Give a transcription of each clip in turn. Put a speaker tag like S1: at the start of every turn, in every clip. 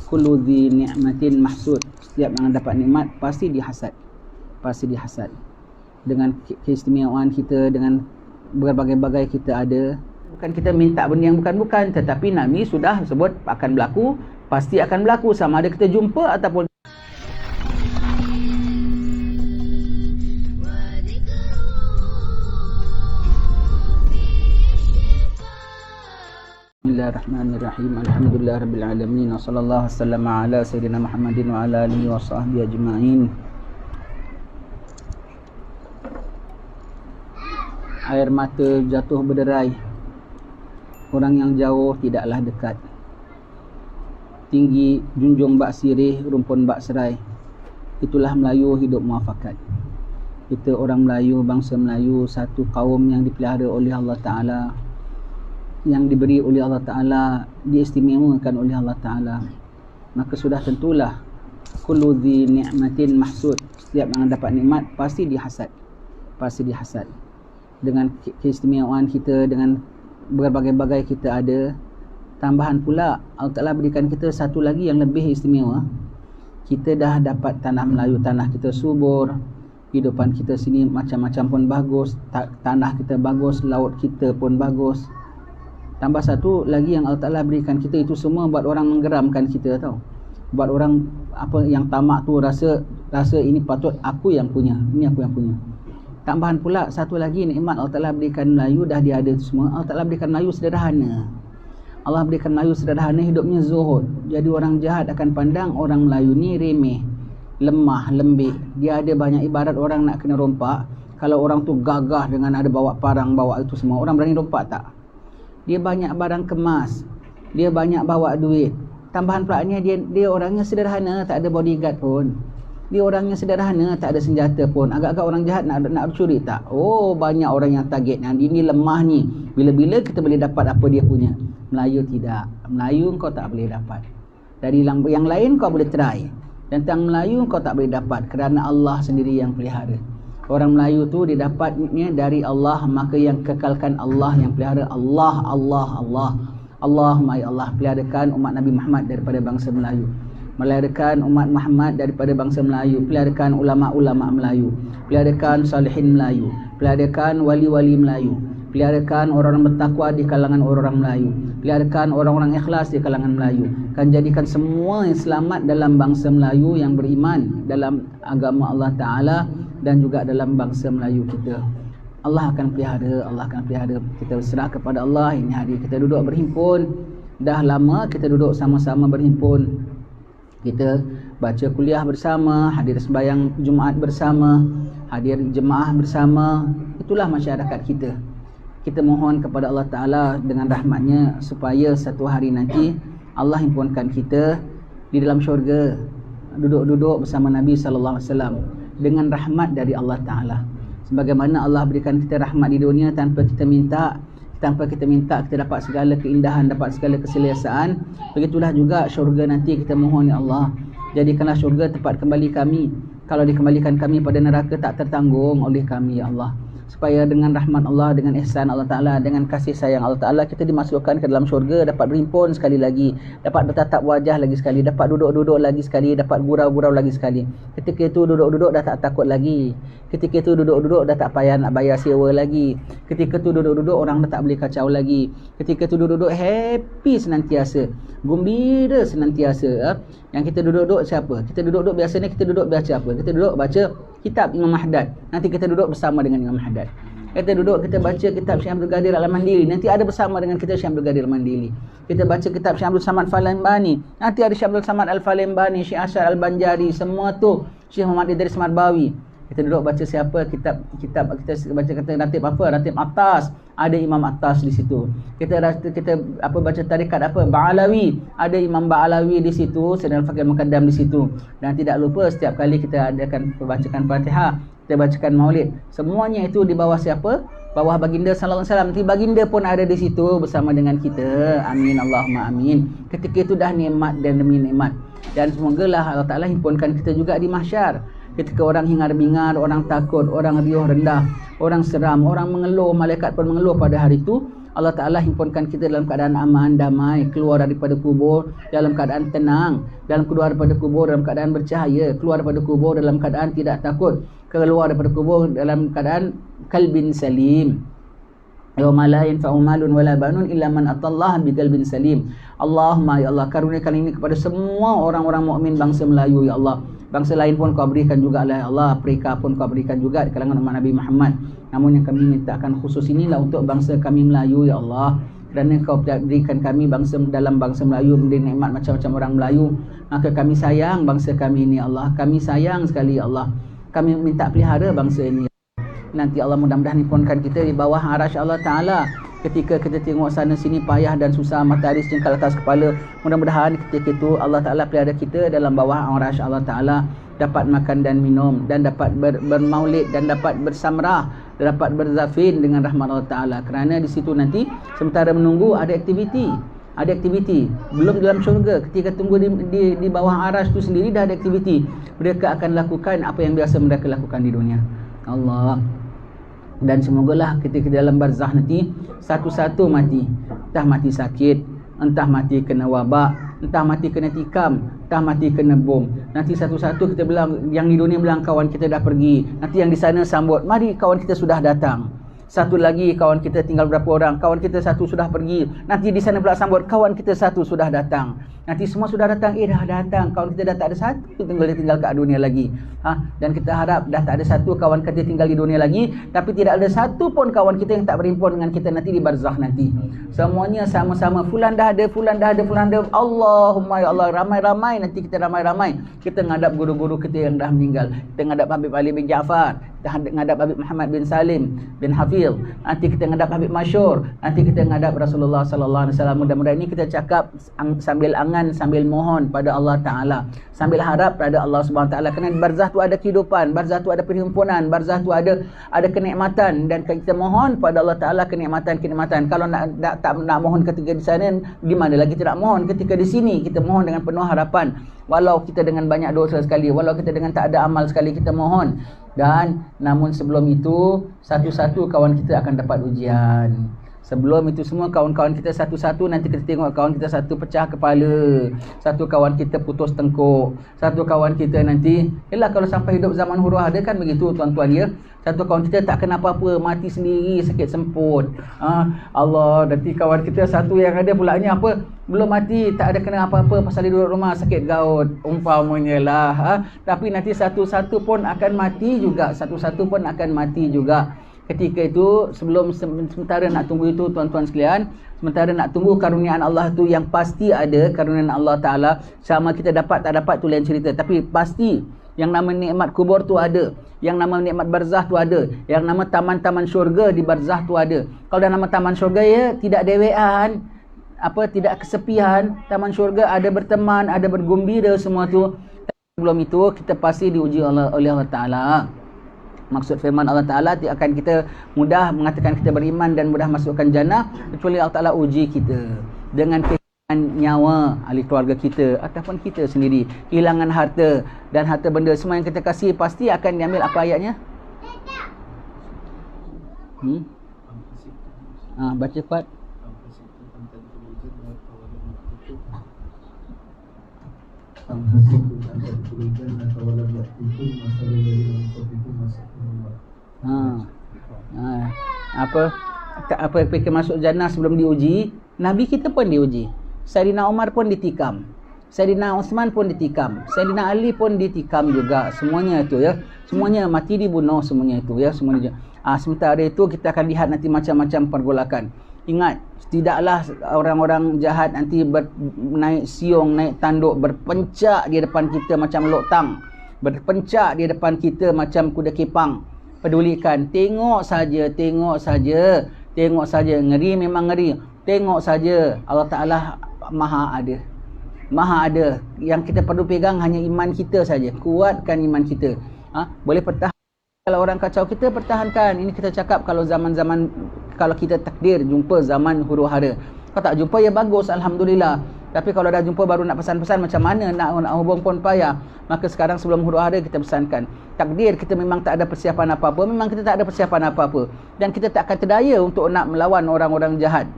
S1: kullu dhi ni'matin mahsud. Setiap yang dapat nikmat pasti dihasad. Pasti dihasad. Dengan keistimewaan kita, dengan berbagai-bagai kita ada. Bukan kita minta benda yang bukan-bukan, tetapi Nabi sudah sebut akan berlaku, pasti akan berlaku, sama ada kita jumpa ataupun. Bismillahirrahmanirrahim. Alhamdulillah rabbil alamin. Wa sallallahu wasallama ala sayyidina Muhammadin wa ala alihi wa sahbihi ajma'in. Air mata jatuh berderai. Orang yang jauh tidaklah dekat. Tinggi junjung bak sirih, rumpun bak serai. Itulah Melayu hidup muafakat. Kita orang Melayu, bangsa Melayu, satu kaum yang dipelihara oleh Allah Ta'ala, yang diberi oleh Allah Ta'ala, diistimewakan oleh Allah Ta'ala. Maka sudah tentulah kullu dhi ni'matin mahsud. Setiap yang dapat nikmat pasti dihasad. Pasti dihasad. Dengan keistimewaan kita, dengan berbagai-bagai kita ada. Tambahan pula Allah Ta'ala berikan kita satu lagi yang lebih istimewa. Kita dah dapat tanah Melayu, tanah kita subur, kehidupan kita sini macam-macam pun bagus, tanah kita bagus, laut kita pun bagus. Tambah satu lagi yang Allah Ta'ala berikan kita, itu semua buat orang menggeramkan kita tau. Buat orang apa yang tamak tu rasa ini patut aku yang punya, ini aku yang punya. Tambahan pula satu lagi nikmat Allah Ta'ala berikan Melayu, dah dia ada tu semua. Allah Ta'ala berikan Melayu sederhana. Allah berikan Melayu sederhana, hidupnya zuhud. Jadi orang jahat akan pandang orang Melayu ni remeh, lemah, lembik. Dia ada banyak ibarat orang nak kena rompak. Kalau orang tu gagah dengan ada bawa parang, bawa itu semua, orang berani rompak tak? Dia banyak barang kemas, dia banyak bawa duit. Tambahan pula ni dia orangnya sederhana, tak ada bodyguard pun. Dia orangnya sederhana, tak ada senjata pun. Agak-agak orang jahat nak bercuri tak? Oh, banyak orang yang target, yang ini lemah ni. Bila-bila kita boleh dapat apa dia punya. Melayu tidak. Melayu kau tak boleh dapat. Dari yang lain kau boleh try. Tentang Melayu kau tak boleh dapat, kerana Allah sendiri yang pelihara. Orang Melayu tu dia dapatnya dari Allah, maka yang kekalkan Allah yang pelihara. Allah. Allahumma ya Allah, peliharakan umat Nabi Muhammad daripada bangsa Melayu. Peliharakan umat Muhammad daripada bangsa Melayu. Peliharakan ulama-ulama Melayu. Peliharakan salihin Melayu. Peliharakan wali-wali Melayu. Peliharakan orang-orang bertakwa di kalangan orang-orang Melayu. Peliharakan orang-orang ikhlas di kalangan Melayu. Kan jadikan semua yang selamat dalam bangsa Melayu, yang beriman dalam agama Allah Ta'ala dan juga dalam bangsa Melayu kita. Allah akan pelihara, Allah akan pelihara. Kita berserah kepada Allah. Ini hari kita duduk berhimpun. Dah lama kita duduk sama-sama berhimpun. Kita baca kuliah bersama, hadir sembahyang Jumaat bersama, hadir jemaah bersama. Itulah masyarakat kita. Kita mohon kepada Allah Ta'ala dengan rahmatnya supaya satu hari nanti Allah himpunkan kita di dalam syurga, duduk-duduk bersama Nabi SAW dengan rahmat dari Allah Ta'ala. Sebagaimana Allah berikan kita rahmat di dunia tanpa kita minta, kita dapat segala keindahan, dapat segala keselesaan. Begitulah juga syurga nanti kita mohon, ya Allah, jadikanlah syurga tempat kembali kami. Kalau dikembalikan kami pada neraka tak tertanggung oleh kami, ya Allah. Supaya dengan rahmat Allah, dengan ihsan Allah Ta'ala, dengan kasih sayang Allah Ta'ala, kita dimasukkan ke dalam syurga, dapat berhimpun sekali lagi, dapat bertatap wajah lagi sekali, dapat duduk-duduk lagi sekali, dapat gurau-gurau lagi sekali. Ketika itu duduk-duduk dah tak takut lagi. Ketika itu duduk-duduk dah tak payah nak bayar sewa lagi. Ketika itu duduk-duduk orang dah tak boleh kacau lagi. Ketika itu duduk-duduk happy senantiasa, gembira senantiasa. Yang kita duduk-duduk siapa? Kita duduk-duduk biasanya kita duduk baca apa? Kita duduk baca kitab Imam Haddad. Nanti kita duduk bersama dengan Imam Haddad. Kita duduk, kita baca kitab Syekh Abdul Qadir Al-Mandili. Nanti ada bersama dengan kita Syekh Abdul Qadir Al-Mandili. Kita baca kitab Syekh Abdul Samad Al-Falembani. Nanti ada Syekh Abdul Samad Al-Falembani, Syekh Asyar Al-Banjari, semua tu Syekh Muhammad Idris Marbawi. Kita duduk baca siapa? Kitab kita baca kata Ratib apa? Ratib Atas. Ada Imam Atas di situ. Kita baca tarikat apa? Ba'alawi. Ada Imam Ba'alawi di situ, Sayyidina Al-Faqih Muqaddam di situ. Dan tidak lupa setiap kali kita adakan bacakan Fatihah, kita bacakan Maulid. Semuanya itu di bawah siapa? Bawah baginda sallallahu alaihi wasallam. Nanti baginda pun ada di situ bersama dengan kita. Amin, Allahumma amin. Ketika itu dah nikmat dan demi nikmat. Dan semogalah Allah Ta'ala himpunkan kita juga di mahsyar. Ketika orang hingar-bingar, orang takut, orang riuh rendah, orang seram, orang mengeluh, malaikat pun mengeluh pada hari itu, Allah Ta'ala himpunkan kita dalam keadaan aman, damai, keluar daripada kubur dalam keadaan tenang, keluar daripada kubur dalam keadaan bercahaya, keluar daripada kubur dalam keadaan tidak takut, keluar daripada kubur dalam keadaan qalbin salim. Yauma la yanfa'u malun wala banun illa man atallaha biqalbin salim. Allahumma ya Allah, karuniakan ini kepada semua orang-orang mukmin bangsa Melayu ya Allah. Bangsa lain pun kau berikan juga ya Allah, Afrika pun kau berikan juga di kalangan umat Nabi Muhammad. Namun yang kami mintakan khusus inilah untuk bangsa kami Melayu ya Allah. Kerana kau berikan kami dalam bangsa Melayu memberi nikmat macam-macam orang Melayu, maka kami sayang bangsa kami ini ya Allah. Kami sayang sekali ya Allah. Kami minta pelihara bangsa ini. Nanti Allah mudah-mudahan himpunkan kita di bawah arasy Allah Ta'ala. Ketika kita tengok sana sini payah dan susah, matahari sejengkal atas kepala, mudah-mudahan ketika itu Allah Ta'ala pelihara kita dalam bawah arasy Allah Ta'ala, dapat makan dan minum, dan dapat bermaulid, dan dapat bersamrah, dan dapat berzafin dengan rahmat Allah Ta'ala. Kerana di situ nanti sementara menunggu ada aktiviti. Belum dalam syurga, ketika tunggu di bawah arasy itu sendiri dah ada aktiviti. Mereka akan lakukan apa yang biasa mereka lakukan di dunia. Allah. Dan semogalah ketika dalam barzah nanti satu-satu mati. Entah mati sakit, entah mati kena wabak, entah mati kena tikam, entah mati kena bom. Nanti satu-satu kita bilang, yang di dunia bilang kawan kita dah pergi, nanti yang di sana sambut, mari kawan kita sudah datang. Satu lagi kawan kita tinggal berapa orang, kawan kita satu sudah pergi, nanti di sana pula sambut, kawan kita satu sudah datang. Nanti semua sudah datang, dah datang, kawan kita dah tak ada satu tinggal kat dunia lagi. Dan kita harap dah tak ada satu kawan kita tinggal di dunia lagi, tapi tidak ada satu pun kawan kita yang tak berhimpun dengan kita nanti di barzakh nanti. Semuanya sama-sama, fulan dah ada, Allahumma ya Allah, ramai-ramai nanti kita ramai-ramai. Kita ngadap guru-guru kita yang dah meninggal. Kita ngadap Habib Ali bin Jaafar, kita ngadap Habib Muhammad bin Salim bin Hafil, nanti kita ngadap Habib Masyur, nanti kita ngadap Rasulullah sallallahu alaihi wasallam. Mudah-mudahan ini kita cakap sambil angan, sambil mohon pada Allah Ta'ala, sambil harap pada Allah Subhanahu Ta'ala. Kerana di barzah tu ada kehidupan, barzah tu ada perhimpunan, barzah tu ada kenikmatan, dan kita mohon pada Allah Ta'ala kenikmatan. Kalau tak mohon ketika di sana, di mana lagi tidak mohon ketika di sini? Kita mohon dengan penuh harapan, walau kita dengan banyak dosa sekali, walau kita dengan tak ada amal sekali, kita mohon. Dan namun sebelum itu, satu-satu kawan kita akan dapat ujian. Sebelum itu semua kawan-kawan kita satu-satu, nanti kita tengok kawan kita satu pecah kepala, satu kawan kita putus tengkuk, satu kawan kita nanti, kalau sampai hidup zaman huru hara kan begitu tuan-tuan ya. Satu kawan kita tak kena apa-apa, mati sendiri, sakit semput. Allah, nanti kawan kita satu yang ada pulanya apa? Belum mati, tak ada kena apa-apa pasal dia duduk rumah sakit gaut, umpamanya lah. Tapi nanti satu-satu pun akan mati juga, Ketika itu, sementara nak tunggu itu tuan-tuan sekalian, sementara nak tunggu karuniaan Allah tu yang pasti ada, karuniaan Allah Ta'ala, sama kita dapat tak dapat tu lain cerita, tapi pasti yang nama nikmat kubur tu ada, yang nama nikmat barzah tu ada, yang nama taman-taman syurga di barzah tu ada. Kalau dah nama taman syurga ya, tidak dewean, tidak kesepian. Taman syurga ada berteman, ada bergembira semua tu. Sebelum itu kita pasti diuji oleh Allah Ta'ala. Maksud firman Allah Ta'ala, akan kita mudah mengatakan kita beriman dan mudah masukkan jannah, kecuali Allah Ta'ala uji kita dengan kehilangan nyawa ahli keluarga kita ataupun kita sendiri, kehilangan harta dan harta benda semua yang kita kasih pasti akan diambil. Apa ayatnya? Baca kuat. Apa fikir masuk jannah sebelum diuji? Nabi kita pun diuji. Sayyidina Umar pun ditikam, Sayyidina Uthman pun ditikam, Sayyidina Ali pun ditikam juga. Semuanya itu ya, semuanya mati dibunuh, semuanya itu ya, semuanya. Sementara itu kita akan lihat nanti macam-macam pergolakan. Ingat, tidaklah orang-orang jahat nanti naik siung, naik tanduk, berpencak di depan kita macam loktang, berpencak di depan kita macam kuda kepang. Pedulikan, tengok saja, ngeri memang ngeri. Tengok saja, Allah Ta'ala maha ada. Yang kita perlu pegang hanya iman kita saja. Kuatkan iman kita. Boleh pertahankan. Kalau orang kacau kita, pertahankan. Ini kita cakap kalau zaman-zaman, kalau kita takdir jumpa zaman huru hara. Kalau tak jumpa ya bagus, alhamdulillah. Tapi kalau dah jumpa baru nak pesan-pesan, macam mana nak hubung pun payah. Maka sekarang sebelum huru hara kita pesankan. Takdir kita memang tak ada persiapan apa-apa. Memang kita tak ada persiapan apa-apa. Dan kita tak akan terdaya untuk nak melawan orang-orang jahat.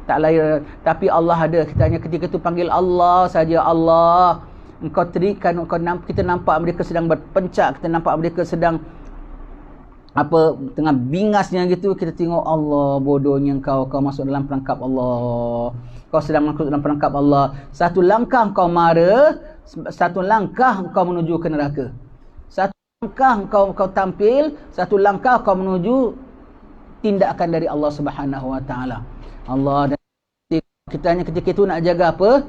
S1: Tak layak. Tapi Allah ada. Kita hanya ketika itu panggil Allah saja. Allah. Engkau terikan, kita nampak mereka sedang berpencak. Kita nampak mereka sedang tengah bingasnya gitu, kita tengok Allah, bodohnya kau masuk dalam perangkap Allah. Kau sedang masuk dalam perangkap Allah. Satu langkah kau mara, satu langkah kau menuju ke neraka. Satu langkah kau tampil, satu langkah kau menuju tindakan dari Allah Subhanahu Wa Taala. Allah, dan kita hanya ketika itu nak jaga apa?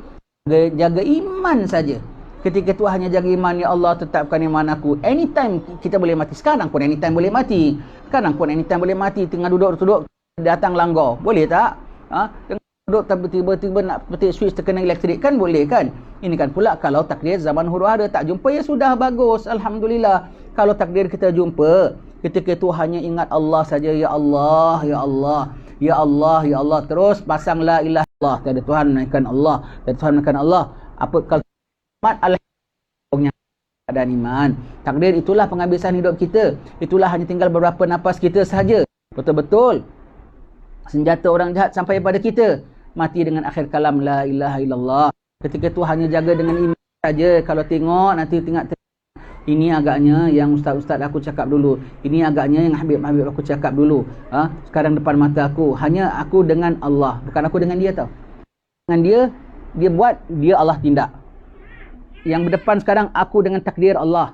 S1: Jaga iman saja. Ketika itu hanya jaga iman, ya Allah tetapkan iman aku. Anytime kita boleh mati. Sekarang pun anytime boleh mati. Sekarang pun anytime boleh mati. Tengah duduk datang langgar. Boleh tak? Tengah duduk tiba-tiba nak petik switch terkena elektrik kan boleh kan? Ini kan pula kalau takdir zaman huru hara tak jumpa, ya sudah, bagus. Alhamdulillah. Kalau takdir kita jumpa, ketika itu hanya ingat Allah saja. Ya Allah, ya Allah, ya Allah, ya Allah. Terus pasang la ilaha illallah. Tiada Tuhan melainkan Allah. Tiada Tuhan melainkan Allah. Apa kalau dan iman. Takdir itulah penghabisan hidup kita. Itulah hanya tinggal beberapa nafas kita sahaja. Betul-betul senjata orang jahat sampai pada kita. Mati dengan akhir kalam la ilaha illallah. Ketika itu hanya jaga dengan iman saja. Kalau tengok nanti ini agaknya yang ustaz-ustaz aku cakap dulu. Ini agaknya yang habib-habib aku cakap dulu. Sekarang depan mata aku. Hanya aku dengan Allah. Bukan aku dengan dia tau. Dengan dia buat, dia Allah tindak. Yang berdepan sekarang aku dengan takdir Allah.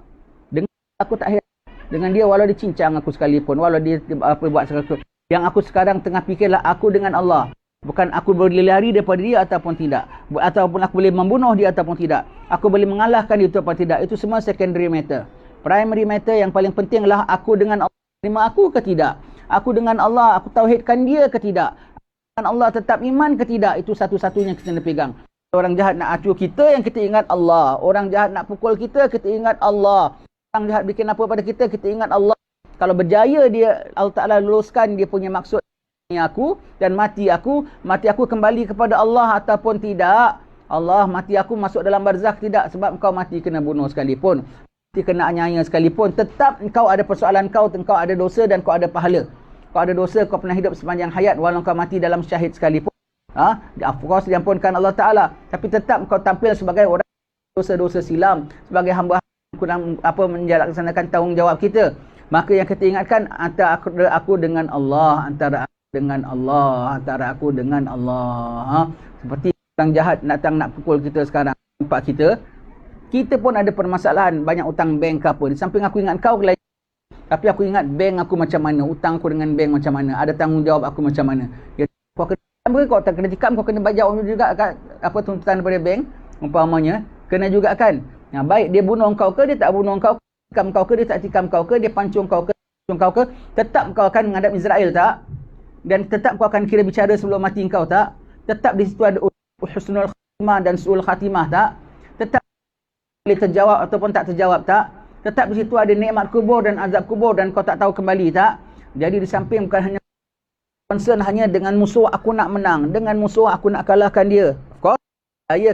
S1: Dengan aku tak heran. Dengan dia walau dia cincang aku sekalipun, walau dia apa buat sekalipun. Yang aku sekarang tengah fikirlah aku dengan Allah. Bukan aku boleh lari daripada dia ataupun tidak. Ataupun aku boleh membunuh dia ataupun tidak. Aku boleh mengalahkan dia ataupun tidak. Itu semua secondary matter. Primary matter yang paling pentinglah aku dengan Allah. Terima aku ke tidak? Aku dengan Allah, aku tauhidkan dia ke tidak? Dengan Allah tetap iman ke tidak? Itu satu-satunya kita nak pegang. Orang jahat nak acuh kita, yang kita ingat Allah. Orang jahat nak pukul kita, kita ingat Allah. Orang jahat bikin apa pada kita, kita ingat Allah. Kalau berjaya dia, Allah Ta'ala luluskan dia punya maksud aku dan mati aku kembali kepada Allah ataupun tidak. Allah, mati aku masuk dalam barzakh tidak, sebab engkau mati kena bunuh sekalipun, mati kena aniaya sekalipun, tetap engkau ada persoalan engkau ada dosa dan kau ada pahala. Kau ada dosa, kau pernah hidup sepanjang hayat walau kau mati dalam syahid sekalipun. Kau diampunkan Allah Ta'ala, tapi tetap kau tampil sebagai orang dosa-dosa silam, sebagai hamba kurang menjalankan tanggungjawab kita. Maka yang kita ingatkan antara aku dengan Allah, antara aku dengan Allah. Seperti orang jahat datang nak pukul kita sekarang, nampak kita pun ada permasalahan, banyak utang bank ke apa. Di samping aku ingat kau lain, tapi aku ingat bank aku macam mana, utang aku dengan bank macam mana, ada tanggungjawab aku macam mana. Kau tak kena tikam, kau kena bayar juga kan, apa tuntutan daripada bank umpamanya, kena juga kan. Baik dia bunuh kau ke, dia tak bunuh kau, tikam kau ke, dia tak tikam kau ke, dia pancung kau ke, tetap kau akan menghadap Israel tak? Dan tetap kau akan kira bicara sebelum mati kau tak? Tetap di situ ada husnul khatimah dan su'ul khatimah tak? Tetap boleh terjawab ataupun tak terjawab tak? Tetap di situ ada nikmat kubur dan azab kubur dan kau tak tahu kembali tak? Jadi di samping bukan hanya concern hanya dengan musuh aku nak menang, dengan musuh aku nak kalahkan dia. Of course,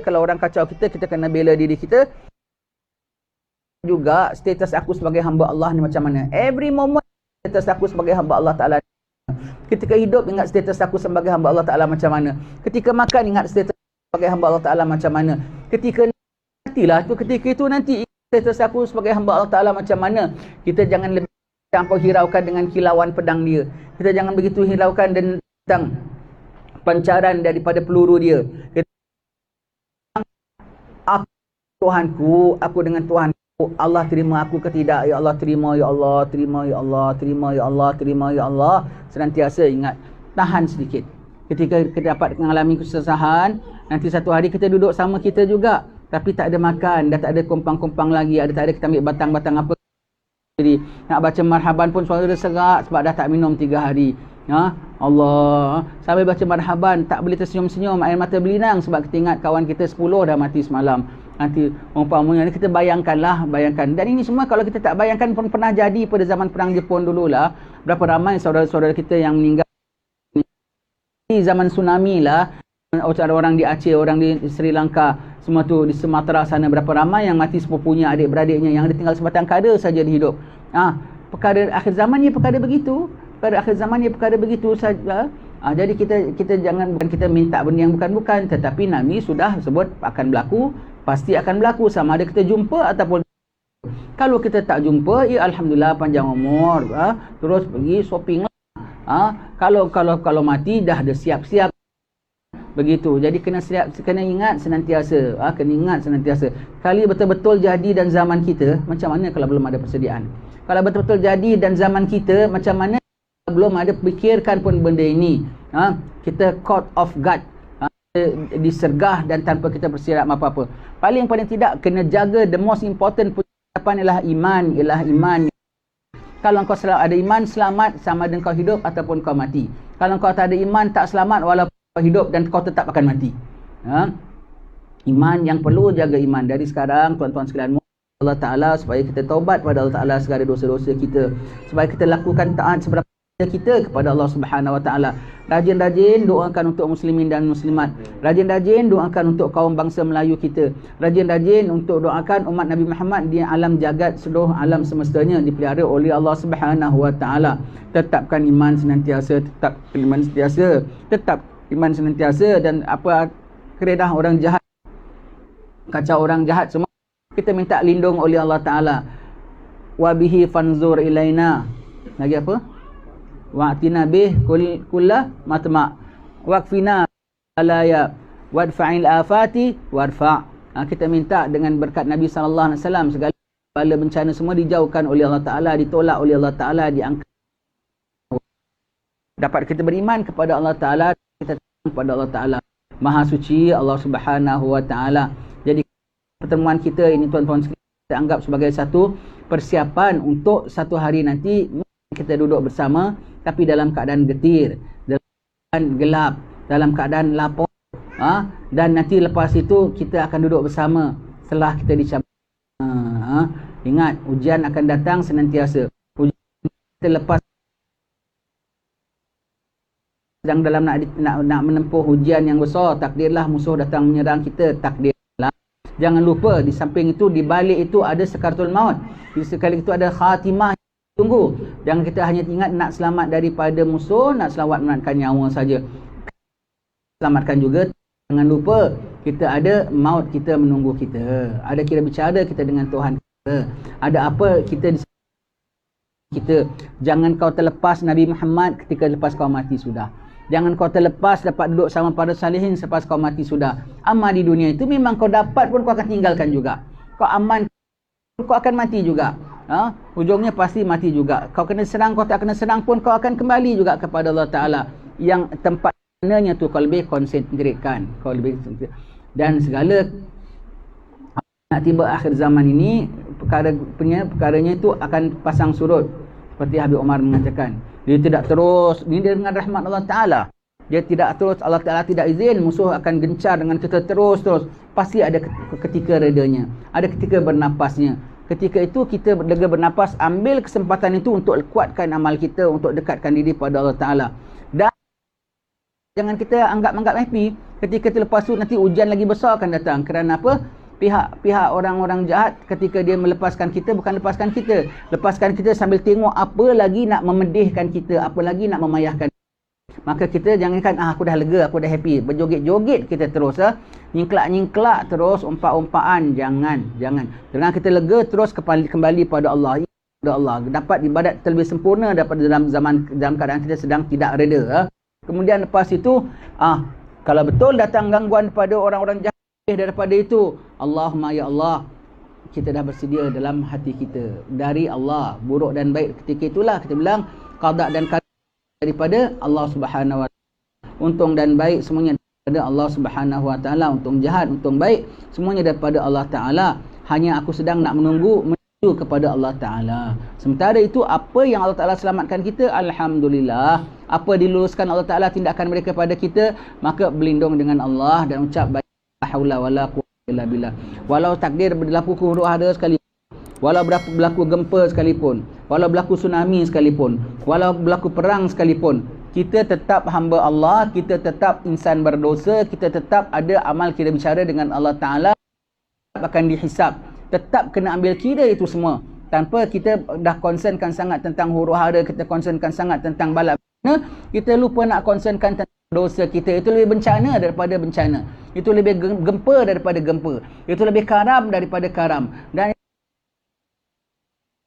S1: kalau orang kacau kita kena bela diri kita. Juga status aku sebagai hamba Allah ni macam mana. Every moment status aku sebagai hamba Allah Ta'ala. Ketika hidup ingat status aku sebagai hamba Allah Ta'ala macam mana. Ketika makan ingat status sebagai hamba Allah Ta'ala macam mana. Ketika nantilah tu, ketika itu nanti status aku sebagai hamba Allah Ta'ala macam mana. Kita jangan lebih campur hiraukan dengan kilauan pedang dia. Kita jangan begitu hiraukan tentang pancaran daripada peluru dia. Aku Tuhanku, aku dengan Tuhanku. Allah terima aku ke tidak? Ya Allah terima, ya Allah terima, ya Allah terima, ya Allah terima, ya Allah. Senantiasa ingat, tahan sedikit. Ketika kita dapat mengalami kesusahan, nanti satu hari kita duduk sama kita juga, tapi tak ada makan, dah tak ada kompang-kompang lagi, tak ada kita ambil batang-batang apa. Jadi nak baca marhaban pun suara dia serak sebab dah tak minum 3 hari. Allah, sampai baca marhaban tak boleh tersenyum-senyum, air mata berlinang sebab kita ingat kawan kita 10 dah mati semalam. Nanti umpamanya kita bayangkan. Dan ini semua kalau kita tak bayangkan pun pernah jadi pada zaman perang Jepun dululah. Berapa ramai saudara-saudara kita yang meninggal. Di zaman tsunami lah, Ada orang di Aceh, orang di Sri Lanka, semua tu di Sumatera sana, berapa ramai yang mati sepupunya, adik-beradiknya, yang ada tinggal sebatang kada saja di hidup. Perkara akhir zaman ni perkara begitu. Perkara akhir zaman ni perkara begitu saja. Jadi kita jangan, bukan kita minta benda yang bukan-bukan, tetapi Nabi sudah sebut akan berlaku, pasti akan berlaku, sama ada kita jumpa ataupun kalau kita tak jumpa, ya alhamdulillah panjang umur, terus pergi shopping lah. Kalau mati dah ada siap-siap. Begitu. Jadi kena ingat senantiasa, kena ingat senantiasa. Kali betul-betul jadi dan zaman kita, macam mana kalau belum ada persediaan? Kalau betul-betul jadi dan zaman kita, macam mana belum ada fikirkan pun benda ini? Kita caught off guard, disergah dan tanpa kita bersiap apa-apa. Paling tidak kena jaga the most important persiapan ialah iman. Kalau kau ada iman, selamat sama ada kau hidup ataupun kau mati. Kalau kau tak ada iman, tak selamat walaupun kau hidup dan kau tetap akan mati. Iman yang perlu jaga iman dari sekarang, tuan-tuan sekalian, Allah Ta'ala, supaya kita taubat pada Allah Ta'ala segala dosa-dosa kita, supaya kita lakukan taat seberapa kita kepada Allah Subhanahu Wa Ta'ala. Rajin-rajin doakan untuk muslimin dan muslimat. Rajin-rajin doakan untuk kaum bangsa Melayu kita. Rajin-rajin untuk doakan umat Nabi Muhammad di alam jagat, seluruh alam semestanya dipelihara oleh Allah Subhanahu Wa Ta'ala. Tetapkan iman senantiasa, tetap iman senantiasa, dan apa keredah orang jahat, kacau orang jahat semua kita minta lindung oleh Allah Ta'ala. Wa bihi fanzur ilaina. Lagi apa? Wa'tina bih kulla matma' waqfina alaya wadfa'il afati warfa'. Kita minta dengan berkat Nabi sallallahu alaihi wasallam segala bala bencana semua dijauhkan oleh Allah Ta'ala, ditolak oleh Allah Ta'ala, diangkat. Dapat kita beriman kepada Allah Ta'ala, kita kepada Allah Ta'ala. Maha suci Allah Subhanahu Wa Ta'ala. Jadi pertemuan kita ini, tuan-tuan sekalian, kita anggap sebagai satu persiapan untuk satu hari nanti kita duduk bersama, tapi dalam keadaan getir, dalam keadaan gelap, dalam keadaan lapar, dan nanti lepas itu kita akan duduk bersama setelah kita dicabar. Ingat, ujian akan datang senantiasa. Ujian kita lepas sedang dalam nak menempuh ujian yang besar, takdirlah musuh datang menyerang kita, takdirlah. Jangan lupa di samping itu, di balik itu ada sakaratul maut, di sekali itu ada khatimah. Tunggu, jangan kita hanya ingat nak selamat daripada musuh, nak selamatkan nyawa saja. Selamatkan juga, jangan lupa kita ada maut kita menunggu kita. Ada kira bicara kita dengan Tuhan kita. Ada apa kita jangan kau terlepas Nabi Muhammad ketika lepas kau mati sudah. Jangan kau terlepas dapat duduk sama para salihin selepas kau mati sudah. Amal di dunia itu memang kau dapat pun kau akan tinggalkan juga. Kau aman, kau akan mati juga. Ujungnya pasti mati juga. Kau kena serang, kau tak kena serang pun kau akan kembali juga kepada Allah Ta'ala. Yang tempatnya tu kau lebih konsentrikkan, kau lebih konsentrikkan. Dan segala nak tiba akhir zaman ini, perkaranya itu akan pasang surut. Seperti Habib Omar mengatakan, dia tidak terus, ini dengan rahmat Allah Ta'ala, dia tidak terus, Allah Ta'ala tidak izin musuh akan gencar dengan kita terus. Pasti ada ketika redanya, ada ketika bernapasnya. Ketika itu kita lega bernapas, ambil kesempatan itu untuk kuatkan amal kita, untuk dekatkan diri pada Allah Ta'ala. Dan jangan kita anggap happy ketika lepas itu nanti ujian lagi besar akan datang. Kerana apa? Pihak orang-orang jahat ketika dia melepaskan kita, bukan lepaskan kita sambil tengok apa lagi nak memedihkan kita, apa lagi nak memayahkan. Maka kita jangankan aku dah lega, aku dah happy, berjoget-joget kita terus, nyingklak-nyingklak terus, umpak-umpaan, jangan. Dengan kita lega terus kembali pada Allah. Dapat ibadat terlebih sempurna daripada dalam keadaan kita sedang tidak reda. Kemudian lepas itu, kalau betul datang gangguan pada orang-orang jahat daripada itu, Allahumma ya Allah, kita dah bersedia dalam hati kita dari Allah, buruk dan baik. Ketika itulah kita bilang qada dan qadar daripada Allah Subhanahu Wa Ta'ala. Untung dan baik semuanya daripada Allah Subhanahu Wa Ta'ala. Untung jahat, untung baik semuanya daripada Allah Ta'ala. Hanya aku sedang nak menuju kepada Allah Ta'ala. Sementara itu, apa yang Allah Ta'ala selamatkan kita, alhamdulillah. Apa diluluskan Allah Ta'ala tindakan mereka pada kita, maka berlindung dengan Allah dan ucap la haula wala quwwata illa billah. Walau takdir berlaku huru-hara sekalipun, walau berlaku gempa sekalipun, walau berlaku tsunami sekalipun, walau berlaku perang sekalipun, kita tetap hamba Allah, kita tetap insan berdosa, kita tetap ada amal kita bicara dengan Allah Ta'ala, akan dihisap. Tetap kena ambil kira itu semua. Tanpa kita dah concernkan sangat tentang huru hara, kita concernkan sangat tentang balap, kita lupa nak concernkan tentang dosa kita. Itu lebih bencana daripada bencana. Itu lebih gempa daripada gempa. Itu lebih karam daripada karam. Dan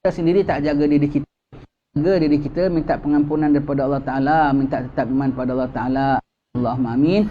S1: kita sendiri tak jaga diri kita. Jaga diri kita, minta pengampunan daripada Allah Ta'ala, minta tetap iman pada Allah Ta'ala. Allahumma amin.